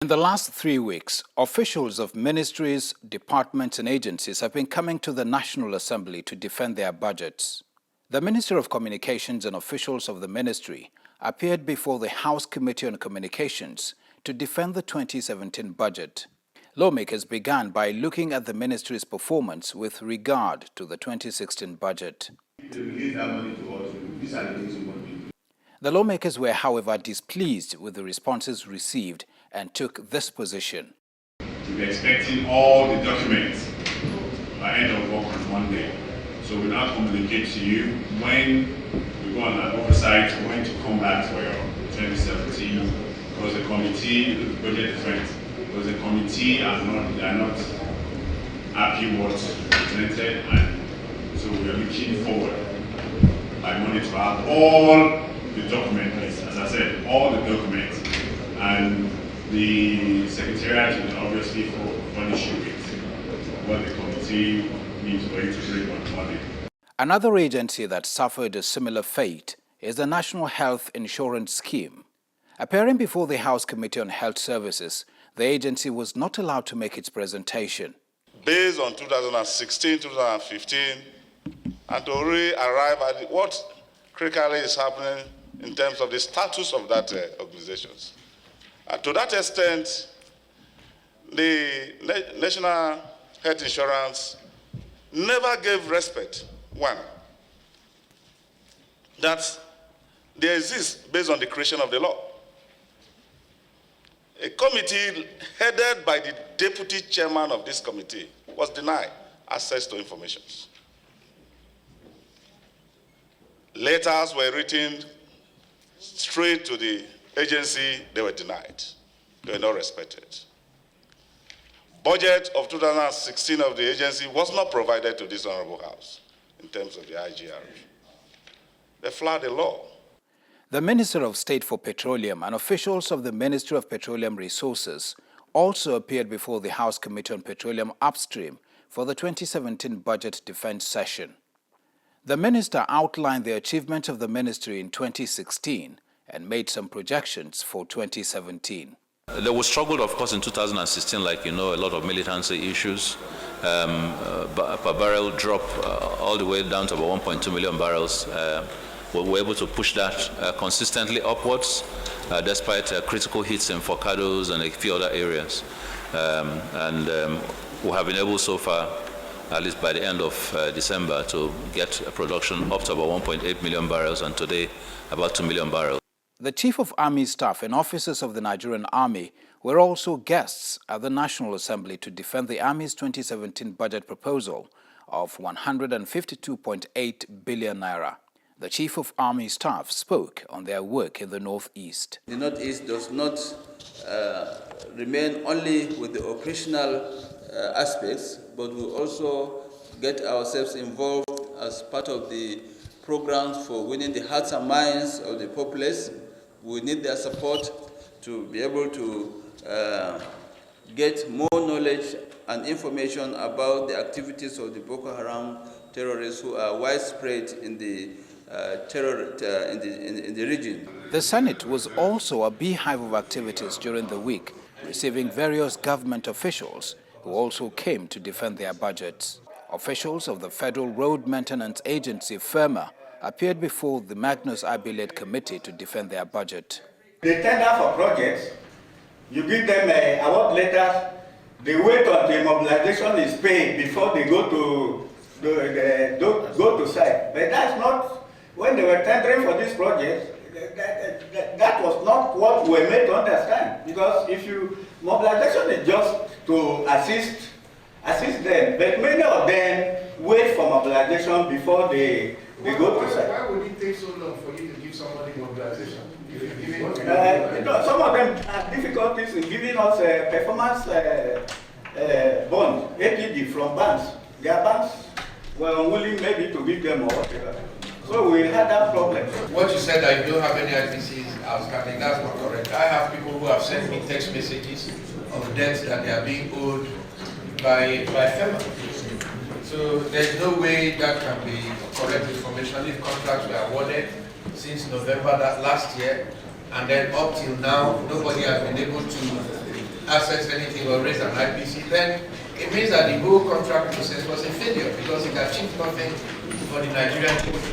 In the last 3 weeks, officials of ministries, departments and agencies have been coming to the National Assembly to defend their budgets. The Minister of Communications and officials of the ministry appeared before the House Committee on Communications to defend the 2017 budget. Lawmakers began by looking at the ministry's performance with regard to the 2016 budget. The lawmakers were, however, displeased with the responses received and took this position. To be expecting all the documents by end of work on Monday. So we'll now communicate to you when we go on an oversight, when to come back for your 2017. Because the committee, the budget defense, because the committee are not happy what presented, and so we are looking forward by Monday to have all the documents, as I said, all the documents, and the Secretariat will obviously furnish you with what the committee needs for you to bring on Monday. Another agency that suffered a similar fate is the National Health Insurance Scheme. Appearing before the House Committee on Health Services, the agency was not allowed to make its presentation. Based on 2016, 2015, and to really arrive at what critically is happening in terms of the status of that organizations. To that extent, the National Health Insurance never gave respect, one, that they exist based on the creation of the law. A committee headed by the deputy chairman of this committee was denied access to information. Letters were written straight to the agency, they were denied. They were not respected. Budget of 2016 of the agency was not provided to this Honorable House in terms of the IGR. They flouted the law. The Minister of State for Petroleum and officials of the Ministry of Petroleum Resources also appeared before the House Committee on Petroleum Upstream for the 2017 budget defense session. The minister outlined the achievements of the ministry in 2016 and made some projections for 2017. There was struggle, of course, in 2016, like you know, a lot of militancy issues. Per barrel drop all the way down to about 1.2 million barrels. We were able to push that consistently upwards, despite critical hits in Forcados and a few other areas. We have been able so far, at least by the end of December, to get a production up to about 1.8 million barrels, and today about 2 million barrels. The Chief of Army Staff and officers of the Nigerian Army were also guests at the National Assembly to defend the Army's 2017 budget proposal of 152.8 billion naira. The Chief of Army Staff spoke on their work in the Northeast. The Northeast does not remain only with the operational aspects, but we also get ourselves involved as part of the programs for winning the hearts and minds of the populace. We need their support to be able to get more knowledge and information about the activities of the Boko Haram terrorists who are widespread in the in the region. The Senate was also a beehive of activities during the week, receiving various government officials who also came to defend their budgets. Officials of the Federal Road Maintenance Agency, FERMA, appeared before the Magnus Abilate Committee to defend their budget. They tender for projects, you give them award letters, they wait until mobilization is paid before they go to site. But that's not, when they were tendering for this project, that was not what we were made to understand. Because if mobilization is just to assist them, but many of them wait for mobilization before they go to site. Why would it take so long for you to give somebody mobilization? Some of them have difficulties in giving us performance bond, APD from banks. Their banks were unwilling maybe to give them or whatever. So we had that problem. What you said that you don't have any IPCs outstanding, that's not correct. I have people who have sent me text messages of debts that they are being owed by FEMA. So there's no way that can be correct information if contracts were awarded since November that last year, and then up till now, nobody has been able to access anything or raise an IPC, then it means that the whole contract process was a failure because it achieved nothing for the Nigerian people.